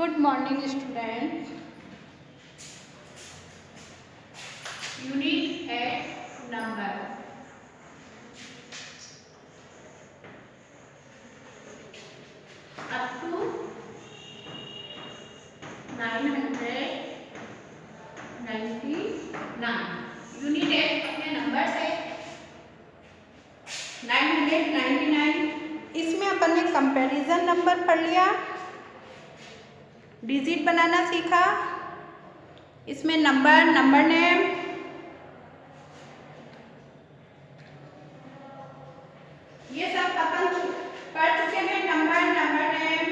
Good morning, student. Unit 8 number. Up to 999. Unit 8 अपने number है 999. इसमें अपन ने कंपैरिजन नंबर पढ़ लिया, डिजिट बनाना सीखा, इसमें नंबर, नंबर नेम, ये सब अपन पढ़ चुके हैं। नंबर, नंबर नेम,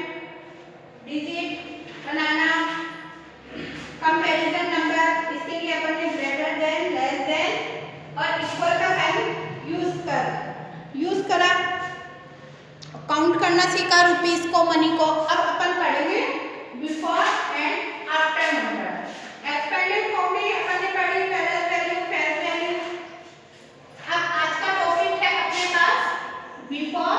डिजिट बनाना, कंपैरिजन नंबर, इसके लिए अपन ने ग्रेटर देन, लेस देन और इक्वल का साइन यूज करा, काउंट करना सीखा, रुपीस को, मनी को। अब अपन पढ़ेंगे before and after number. Expanded form में अपन ने पढ़ी बैलेंस वैल्यू, फेस वैल्यू। अब आज का टॉपिक है अपने पास बिफोर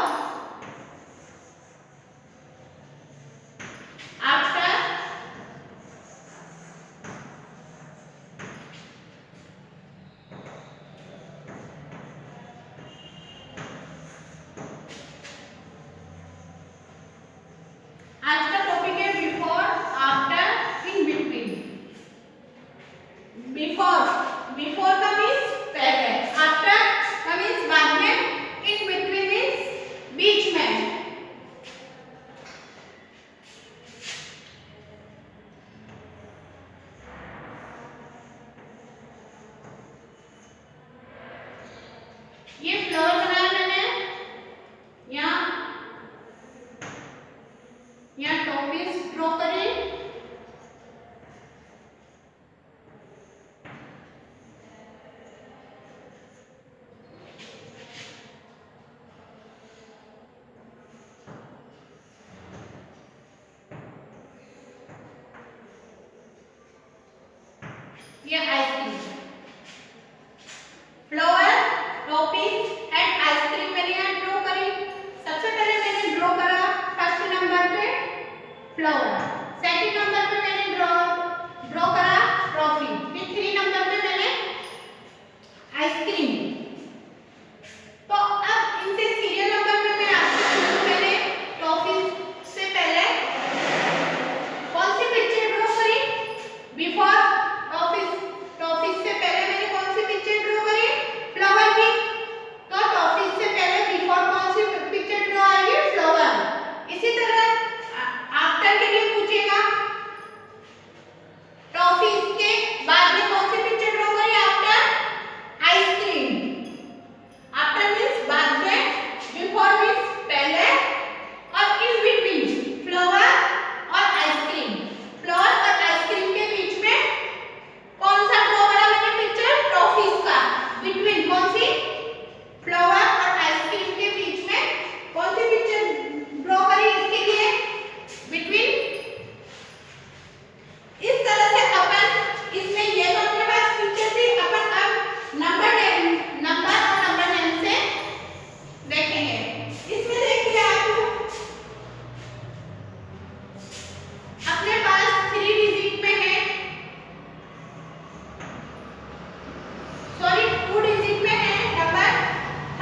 आफ्टर आज का टॉपिक है before after in between. Before का मीन्स पहले, आफ्टर का मीन्स बाद में, इन बिटवीन मीन्स बीच में। ये फ्लोर बनाया मैंने, यहाँ टॉपिक्स ड्रॉ करें, ये ice cream, flower, topic and ice cream मैंने यहाँ ड्रॉ करी। सबसे पहले मैंने ड्रॉ करा फर्स्ट नंबर पे फ्लावर, सेकंड नंबर पे मैंने ड्रॉ करा ट्रॉफी, फिर 3 नंबर पे मैंने आइसक्रीम। तो अब इनसे सीरियल नंबर में मैं आपको पूछूं, मैंने टॉफी से पहले कौन सी पिक्चर ड्रॉ करी? बिफोर टॉफी से पहले मैंने कौन सी पिक्चर ड्रॉ करी? फ्लावर की। तो टॉफी से पहले बिफोर कौन सी पिक्चर ड्रॉ आएगी? फ्लावर। इसी तरह आफ्टर के लिए पूछेगा, टॉफी के बाद में कौन सी पिक्चर ड्रॉ करी? After ice cream. आफ्टर मींस बाद में, बिफोर मींस पहले और इन बिटवीन फ्लावर और आइसक्रीम। फ्लावर और आइसक्रीम के बीच में कौन सा ड्रॉ करा मैंने पिक्चर? टॉफीज का। बिटवीन कौन सी? फ्लावर और आइसक्रीम के बीच में कौन सी पिक्चर ड्रॉ करी? इसके लिए बिटवीन। इस तरह से अपन इसमें, ये तो अपने पास पिक्चर थी, अपन अब नंबर और नंबर नेम से देखेंगे। इसमें देखिए आप अपने पास 3 डिजिट में है, सॉरी 2 डिजिट में है number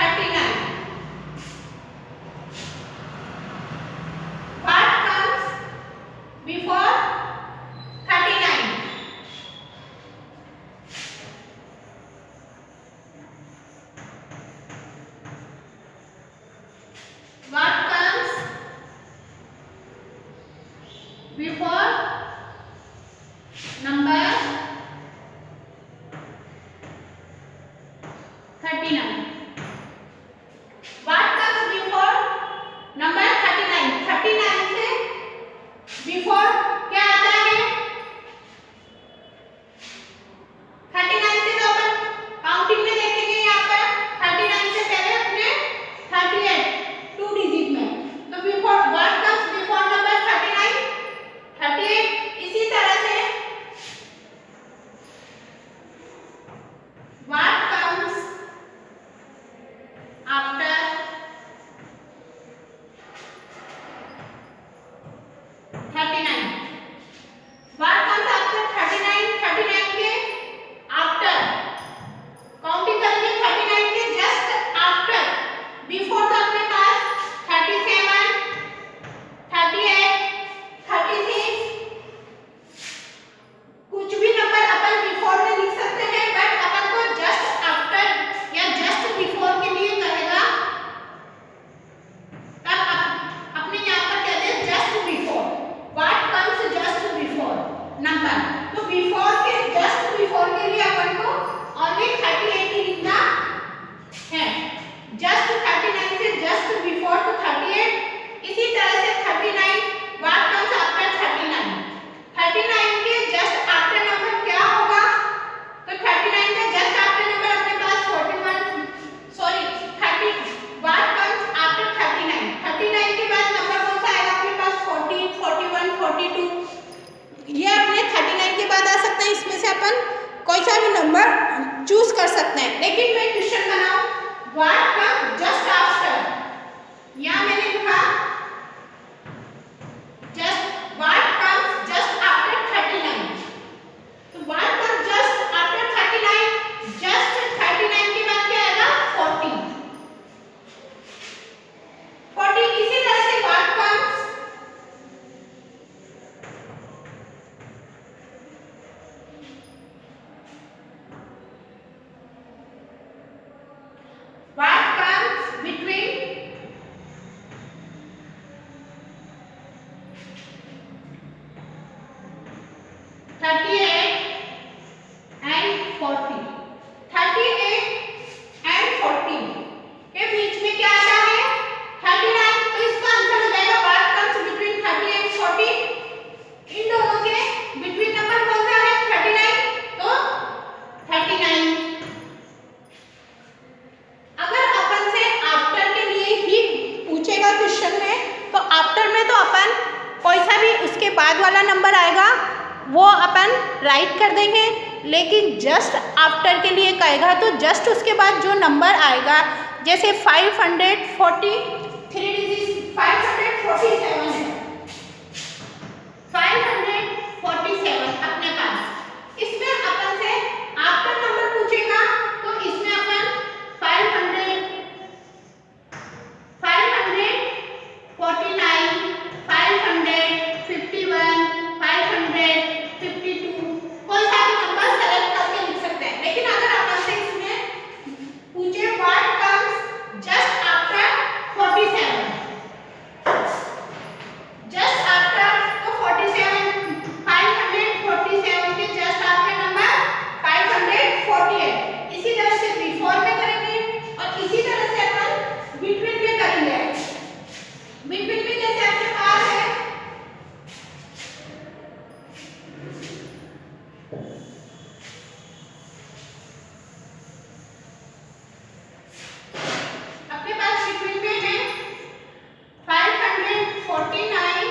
39। What comes before 39? What comes before number 39? What comes before number 39? 39 से before क्या आता है? 39 से तो अपन काउंटिंग में देखेंगे, यहाँ पर 39 से पहले अपने 38 2 डिजिट में। तो before, what comes before number 39? 38। इसी तरह से व्हाट कम्स आफ्टर सा भी नंबर चूज कर सकते हैं। लेकिन मैं क्वेश्चन बनाऊं, व्हाट कम जस्ट आफ्टर, यहाँ मैंने लिखा just what comes just after 39, तो what comes just after 39, just 39 के बाद क्या आएगा 40, 40। इसी तरह से what comes between 38 and 40, 38 and 40 के बीच में क्या आता है 39, तो इसका आंसर हो जाएगा व्हाट कम्स बिटवीन 30 and 40। इन दोनों के बिटवीन नंबर कौन सा है 39, तो 39। अगर अपन से आफ्टर के लिए ही पूछेगा क्वेश्चन में, तो आफ्टर में तो अपन कोई सा भी उसके बाद वाला नंबर आएगा वो अपन राइट कर देंगे, लेकिन जस्ट आफ्टर के लिए कहेगा तो जस्ट उसके बाद जो नंबर आएगा, जैसे 540 3 डिजिट 547 है, 547 अपने पास। इसमें अपन से आफ्टर नंबर पूछेगा तो इसमें अपन 549 551 552 कोई सा भी नंबर सेलेक्ट करके लिख सकते हैं। लेकिन अगर अपन से इसमें पूछे what comes just after 47, just after तो 47 547 के जस्ट आफ्टर नंबर 548। इसी तरह से बिफोर में करेंगे और इसी तरह से अपन बिटवीन में करेंगे। बिटवीन में जैसे आपके पास है अपने पास बिटवीन में है 549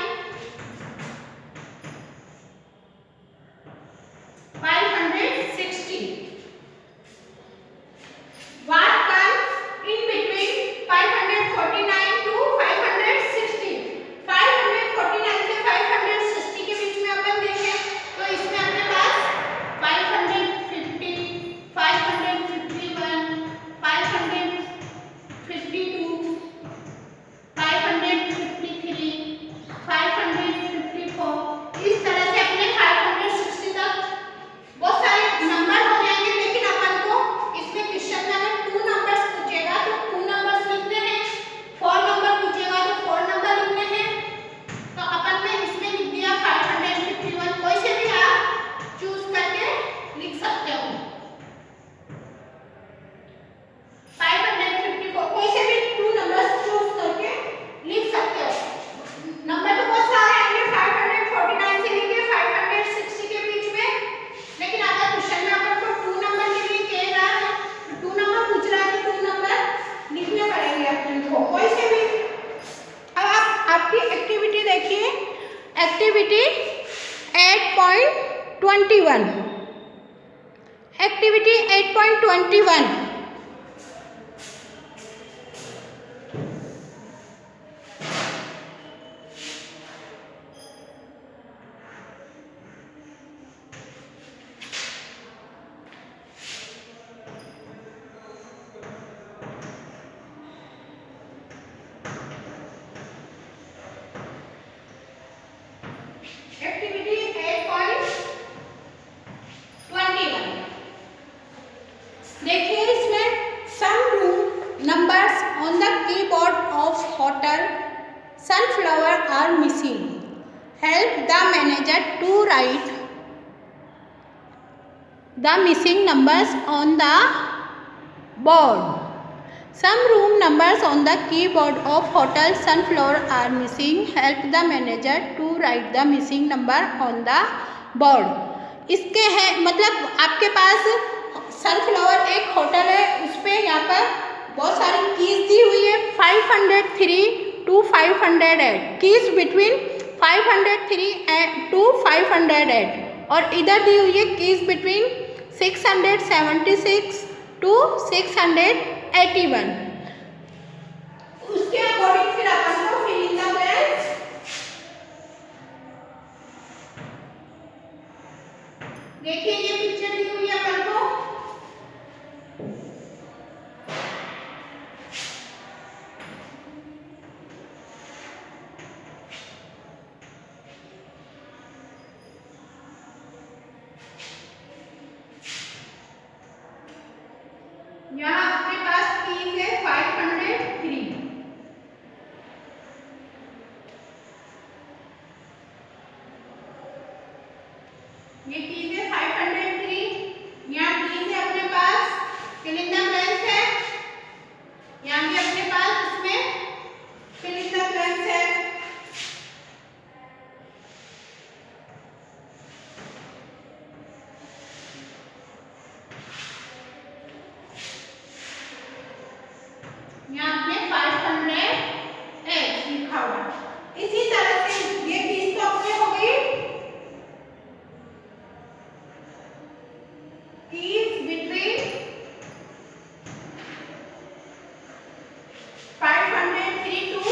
560। What comes in between 549 to 560? 549 से 560 के बीच में अपन देखें तो इसमें अपने पास 550 551 552 553 554 इस तरह से अपने 560 तक बहुत सारे नंबर हो जाएंगे। लेकिन अपन को इसमें क्वेश्चन में अगर 2 नंबर्स पूछेगा तो 2 नंबर्स लिखने हैं, 4 नंबर पूछेगा तो 4 नंबर लिखने हैं। तो अपन ने इसमें लिख दिया 551, कोई से भी आप चूज करके लिख सकते हो। 554 कोई से भी 2 नंबर्स चूज करके लिख सकते हो। नंबर तो बहुत सारे आएंगे 549 से लेके 560 के बीच में। लेकिन अगर क्वेश्चन में अपन को 2 नंबर के लिए कह रहा है, 2 नंबर पूछ रहा है तो 2 नंबर लिखने पड़ेंगे अपन को कोई से भी। अब आप आपकी एक्टिविटी देखिए, एक्टिविटी 8.21, एक्टिविटी 8.21। एक्टिविटी 8.21 देखिए, इसमें some room numbers on the keyboard of hotel Sunflower are missing, help the manager to write the missing numbers on the board. Some room numbers on the keyboard of hotel Sunflower are missing. Help the manager to write the missing number on the board. इसके है मतलब आपके पास sunflower एक hotel है, उस पर यहाँ पर बहुत सारी कीज दी हुई है 503 to 508, कीज बिटवीन 503 to 508, और इधर दी हुई है कीज बिटवीन 676 to 681। उसके अकॉर्डिंग फिर अपन को फिल इन द ब्लैंक्स। देखिए ये पिक्चर दी हुई है अपन को। यहाँ अपने पास कीज है 503। ये कीज है 503। यहाँ कीज है अपने पास, फिल इन द ब्लैंक्स है। यहाँ भी अपने पास इसमें फिल इन द ब्लैंक्स है। यहाँ आपने 508 लिखा हुआ। इसी तरह से ये कीज तो अपने हो गई। Keys between 503 to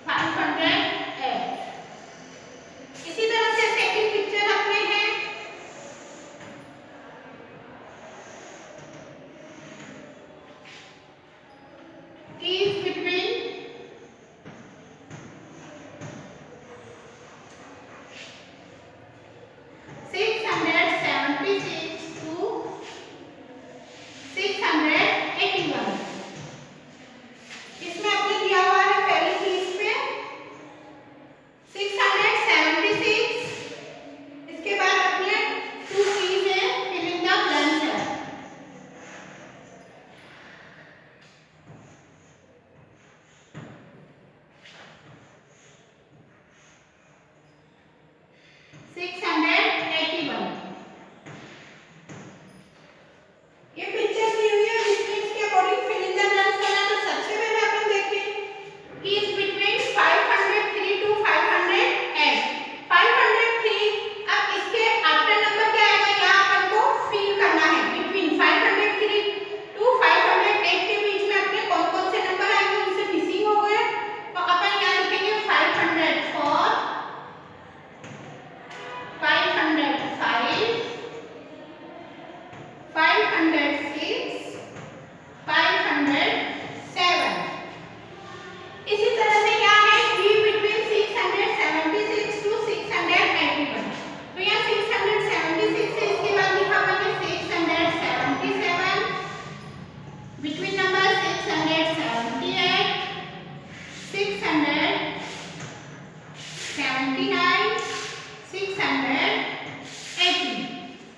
508। इसी तरह से सेकंड पिक्चर अपने है। Keys between 676 to 681। इसमें आपने दिया हुआ है पहली कीज पे 676। इसके बाद अपने 2 कीज है, फिल इन द ब्लैंक्स है। ये पिक्चर दी हुई है, इसके according fill in the blanks करना है। तो सबसे पहले अपन देखें कीज बिटवीन 503 to 508। 503। अब इसके आफ्टर नंबर क्या आएगा, यहाँ अपन को फिल करना है। बिटवीन 503 to 508 के बीच में अपने कौन कौन से नंबर आएंगे, उनसे मिसिंग हो गए। तो अपन यहाँ लिखेंगे 504, 505, 506, 507। इसी तरह से यहाँ है बी बिटवीन 676 to 681। तो यहाँ 676 है, इसके बाद लिखा मैंने 677। Between number 678, 679, 680।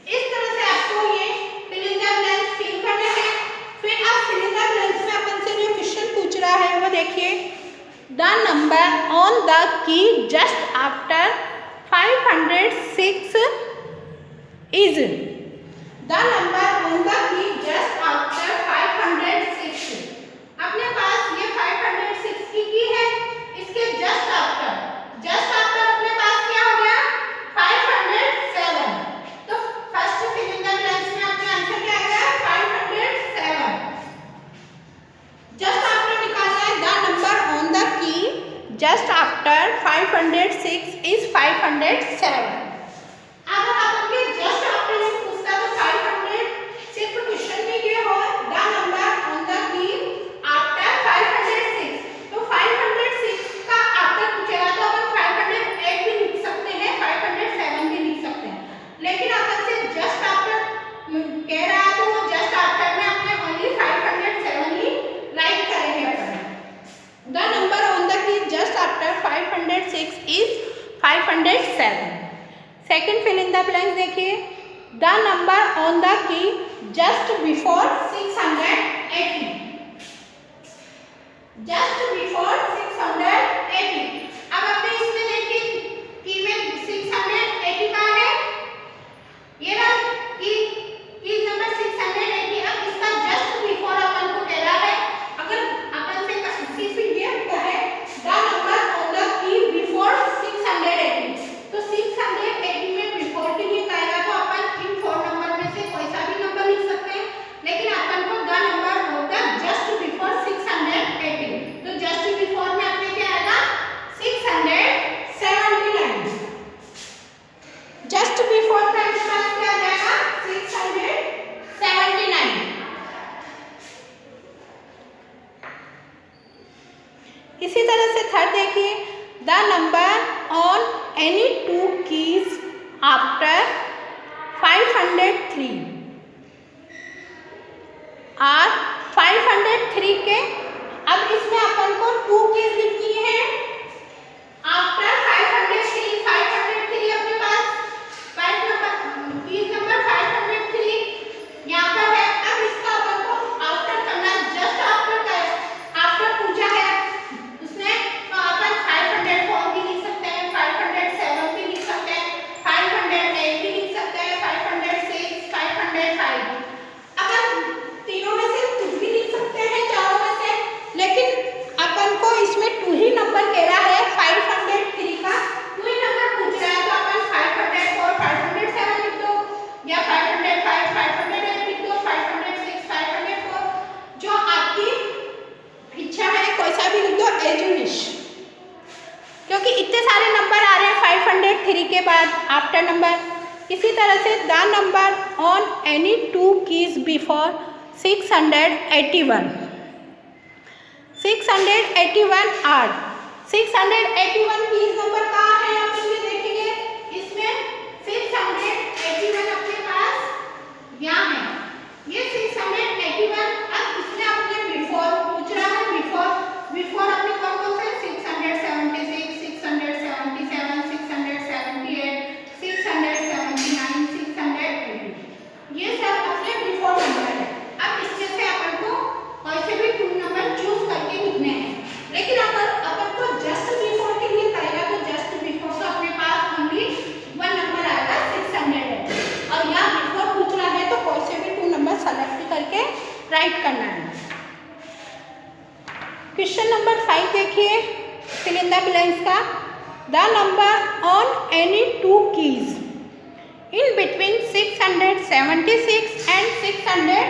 इस तरह से आपको ये fill in the blanks fill करने हैं। फिर आप फिल इन द ब्लैंक्स में अपन से जो क्वेश्चन पूछ रहा है वो देखिए। The number on the key just after 506 is. The number on the key just after 506। अपने पास ये 506 की है, इसके जस्ट आफ्टर अपने पास क्या हो गया 507। तो first fill in the blanks में अपना आंसर क्या आएगा 507। जस्ट आफ्टर निकालना है। The number on the key just after 506 is 507। अगर अपन के जस्ट आफ्टर से पूछता तो 500 सिर्फ क्वेश्चन में ये हो द नंबर ऑन द की आफ्टर 506। तो 506 का आफ्टर पूछेगा तो अपन 508 भी लिख सकते हैं, 507 भी लिख सकते हैं। लेकिन अपन से जस्ट आफ्टर कह रहा है तो वो जस्ट आफ्टर में अपने ओनली 507 ही राइट करेंगे अपन। The number on the key just after 506 is 507। Second fill in the blanks देखिए। The number on the key just before 680। Just before 680। अब आपने इसमें देखिए की में 680 का है, ये ना की नंबर 680। अब इसका जस्ट बिफोर अपन को कह रहा है। अगर अपन से सिर्फ ये कहे the number on the key before 680 तो इसी तरह से थर्ड देखिए, the number on any two keys after 503 are 503 के। अब इसमें अपन को टू कीज लिखनी है आफ्टर 503। 503 अपने पास कीज नंबर 503 यहाँ पर है। अब इसका अपन को आफ्टर करना, जस्ट आफ्टर का आफ्टर पूछा है उसने, तो अपन 504 भी लिख सकते हैं, 507 भी लिख सकते हैं, 508 भी लिख सकते हैं, 506, 505। अपन तीनों में से कुछ भी लिख सकते हैं, चारों में से, लेकिन अपन को इसमें टू ही नंबर कह रहा है। 503 का टू ही नंबर पूछ रहा है, तो अपन 504, 507 लिख दो, या 505, 508 लिख दो, 506, 504, जो आपकी इच्छा है कोई सा भी लिख दो, एज यू विश, क्योंकि इतने सारे नंबर आ रहे हैं 503 के बाद आफ्टर नंबर। इसी तरह से the number on any two keys before 681 are 681 keys number कहाँ है, आप इसमें देखेंगे, इसमें 681 अपने पास यहाँ है, ये 681। अब इसमें अपने बिफोर पूछ रहा है, बिफोर अपने कौन कौन से, 676, 677, 678, 679, 680, ये सब अपने बिफोर नंबर है। अब इसमें से अपन को कोई से भी टू नंबर चूज करके लिखने हैं, लेकिन अगर अपन को जस्ट बिफोर के लिए कहेगा तो जस्ट बिफोर तो अपने पास ओनली वन नंबर आएगा 600, और यहाँ बिफोर पूछ रहा है तो कोई से भी टू नंबर सेलेक्ट करके राइट करना है। क्वेश्चन नंबर 5 देखिए, फिल इन द ब्लैंक्स का, the number on any two keys in between 676 and 681,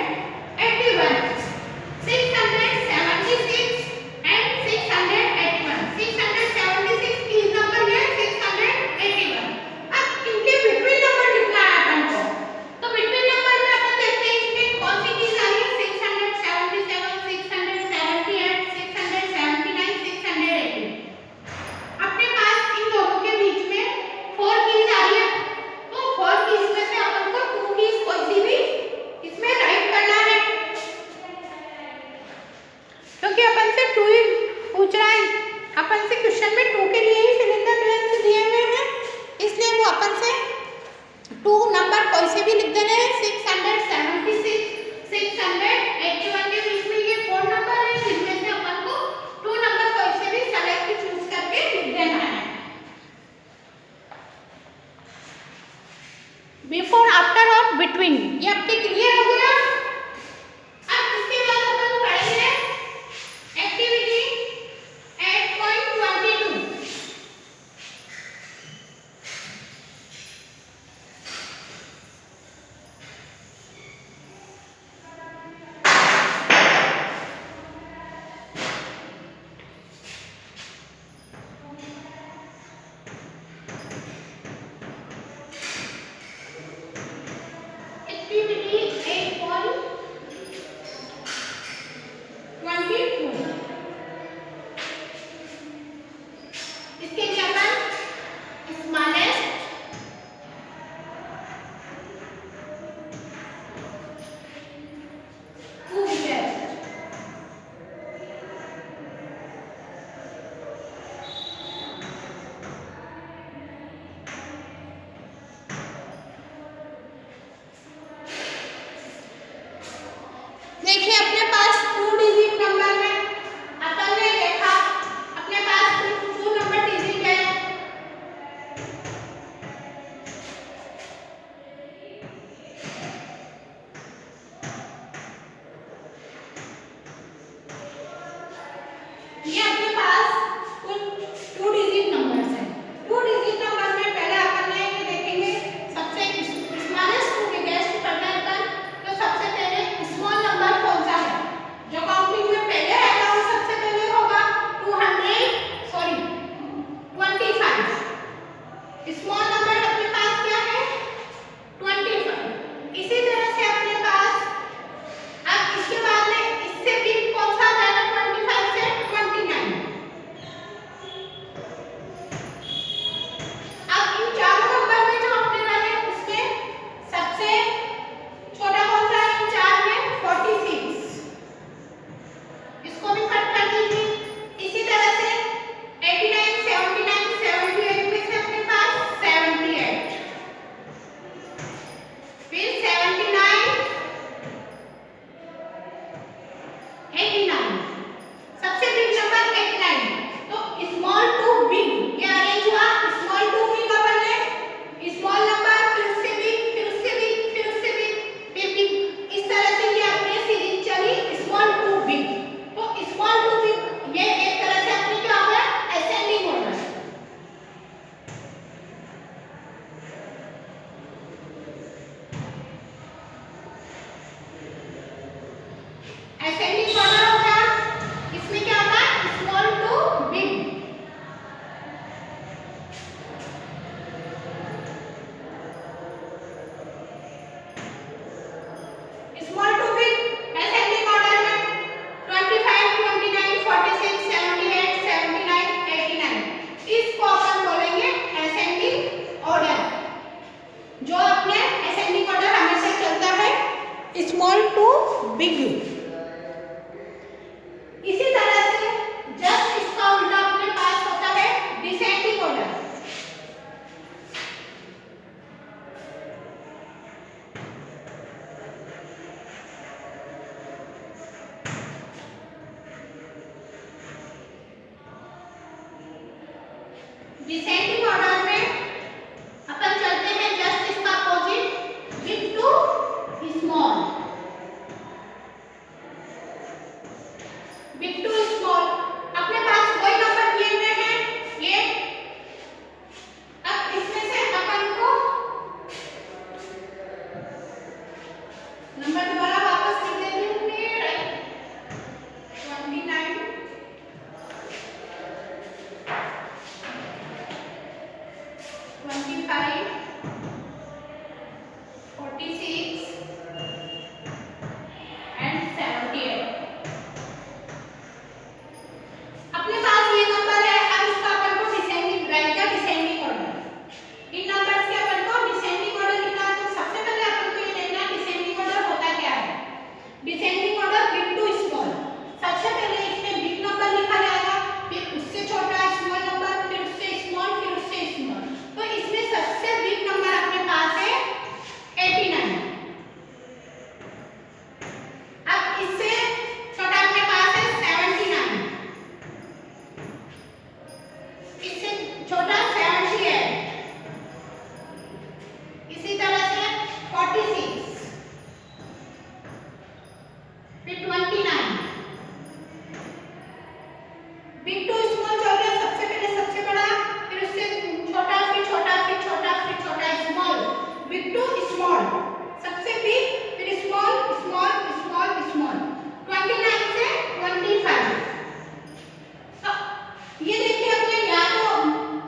676 and 681, 676 keys number है, 681। अब इनके बिटवीन नंबर लिखना है अपन को, तो बिटवीन नंबर में अपन देखते हैं इसमें कौन सी कीज आ रही है, 677, 678, 679, 680। अपने पास इन दोनों के बीच में 4 कीज आ रही है, तो 4 कीज में से अपन को 2 कीज कोई सी भी इसमें राइट करना है। डिसेंडिंग ऑर्डर में अपन चलते हैं जस्ट इसका opposite, big to small, big to small. अपने पास कोई नंबर दिए हुए हैं ये, अब इसमें से अपन को नंबर दोबारा वापस लिख देती हूँ, 29, 25, 46 and 78। अपने पास ये नंबर है, अब इसका अपन को डिसेंडिंग राइट या डिसेंडिंग ऑर्डर, इन नंबर्स के अपन को डिसेंडिंग ऑर्डर लिखना है। तो सबसे पहले अपन को ये देखना है डिसेंडिंग ऑर्डर होता क्या है। Descending order big to small, सबसे पहले इसमें बिग नंबर लिखा जाएगा, फिर उससे छोटा स्मॉल नंबर, फिर उससे स्मॉल, फिर उससे स्मॉल। तो इसमें सबसे बिग नंबर अपने पास है 89। अब इससे छोटा अपने पास है 79, इससे छोटा 78, इसी तरह से 46, फिर 29। बिग टू स्मॉल चल रहा है, सबसे पहले सबसे बड़ा, फिर उससे छोटा, फिर छोटा, फिर छोटा, फिर छोटा, स्मॉल, बिग टू स्मॉल, सबसे बिग, फिर स्मॉल, स्मॉल, स्मॉल, स्मॉल, 29 से 25। ये देखिए अपने या तो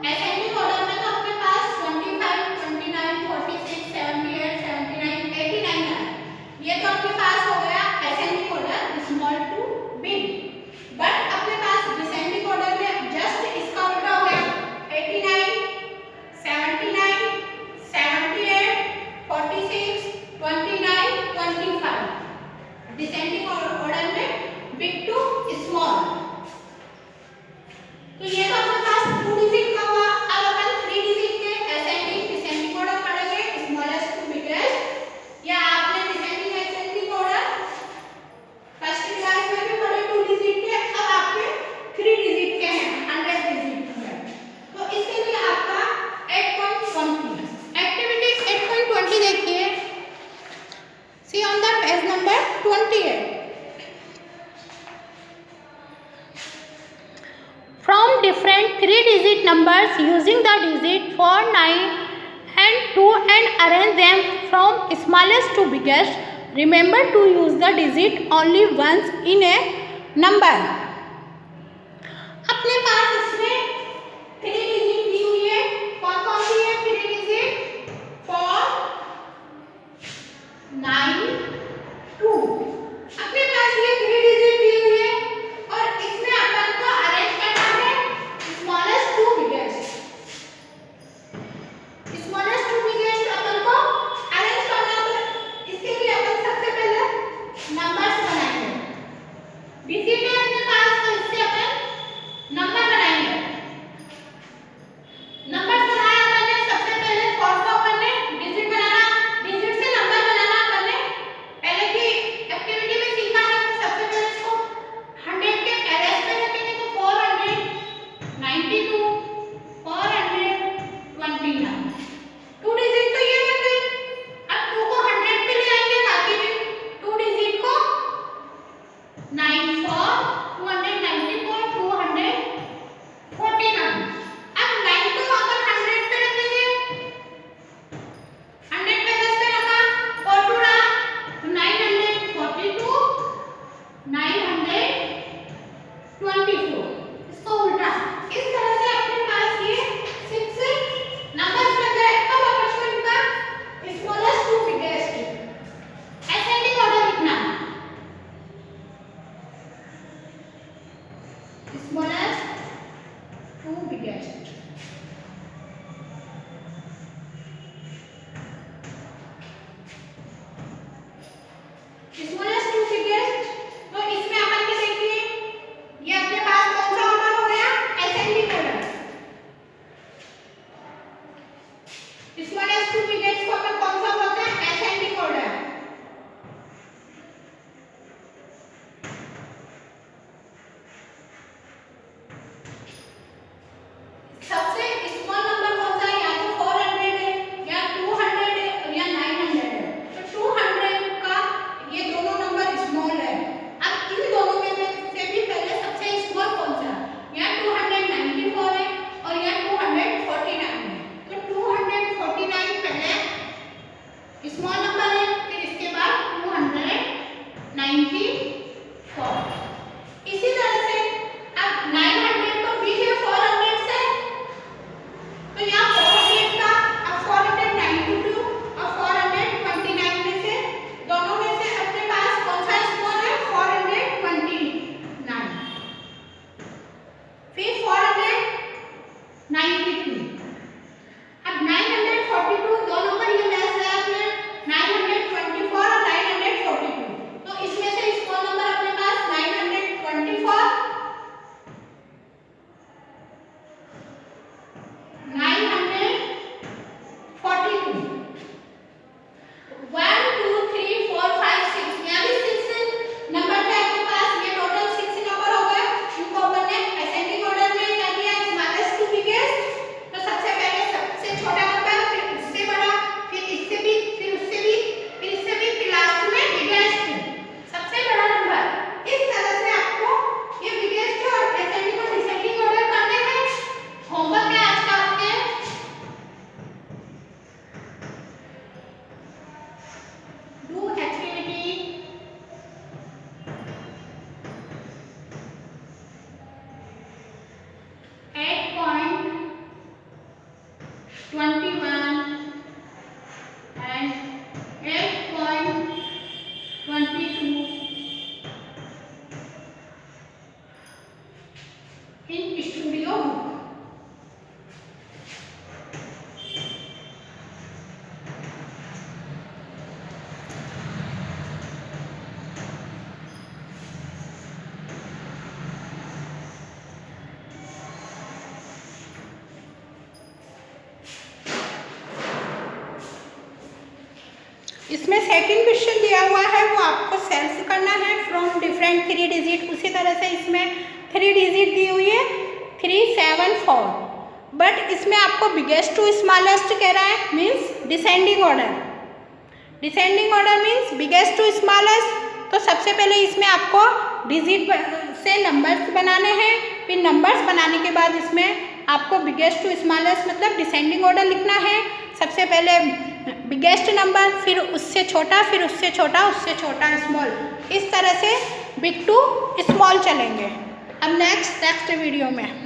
असेंडिंग ऑर्डर में तो अपने पास 25, 29, 46, 78, 79, 89 है। ये तो अपने पास हो गया ascending order small to big. But अपने पास डिसेंडिंग ऑर्डर में जस्ट इसका उल्टा हो गया, 89, 79, 78, 46, 29, 25। डिसेंडिंग ऑर्डर में बिग टू स्मॉल। तो ये तो अपने पास 2 डिजिट का हुआ। अब अपन 3 डिजिट के असेंडिंग डिसेंडिंग ऑर्डर पढ़ेंगे, स्मॉलेस्ट टू बिगेस्ट। या आपने descending ascending order first class में भी पढ़े 2 डिजिट के, अब आपके 3 डिजिट के हैं 100 डिजिट में। तो इसके लिए आपका 8.20 एक्टिविटीज 8.20 देखिए, see on the page number 28। From different 3-digit numbers using the digit 4, 9 and 2 and arrange them from smallest to biggest. Remember to use the digit only once in a number. अपने पास इसमें 3 digit दी हुई है, कौन कौन सी है 3 digit? 4, 9, 2। अपने पास ये 3 digit दी हुई है और इसमें अपन को अरेंज करना है smallest to biggest. Smallest to biggest अपन को अरेंज करना है, तो इसके लिए अपन सबसे पहले नंबर्स बनाएंगे। डिजिट है अपने पास, तो इससे अपन नंबर बनाएंगे। नंबर्स बनाया अपन ने, सबसे पहले 4 को अपन ने डिजिट बनाना, डिजिट से नंबर बनाना अपन ने पहले की एक्टिविटी में सीखा है। तो सबसे पहले इसको 100 के एरेस पे रखेंगे, तो 492, 429, 2 डिजिट तो ये बन गई। अब 2 को 100 पे ले आएंगे, बाकी भी 2 डिजिट को 94, 294, 249। अब 9 को अपन 100 पे रखेंगे, 100 पे 10 पे रखा, 4 2 रहा, तो 942, 924। इसको उल्टा इस तरह से अपने पास ये 6 नंबर्स बन गए। अब अपन को इनका smallest to biggest ascending order लिखना है। Smallest to biggest, smallest to biggest. तो इसमें अपन के देखिए ये अपने पास कौन सा ऑर्डर हो गया, ascending order. Smallest to biggest को अपन कौन सा बोलते हैं, असेंडिंग ऑर्डर। सबसे इसमें सेकंड क्वेश्चन दिया हुआ है वो आपको सेल्फ करना है फ्रॉम डिफरेंट 3 डिजिट। उसी तरह से इसमें 3 डिजिट दी हुई है 3, 7, 4, बट इसमें आपको बिगेस्ट टू स्मॉलेस्ट कह रहा है, means descending order. Descending order means biggest to smallest. तो सबसे पहले इसमें आपको डिजिट से नंबर्स बनाने हैं, फिर नंबर्स बनाने के बाद इसमें आपको बिगेस्ट टू स्मॉलेस्ट मतलब डिसेंडिंग ऑर्डर लिखना है। सबसे पहले बिगेस्ट नंबर, फिर उससे छोटा, फिर उससे छोटा, उससे छोटा स्मॉल, इस तरह से बिग टू स्मॉल चलेंगे। अब नेक्स्ट वीडियो में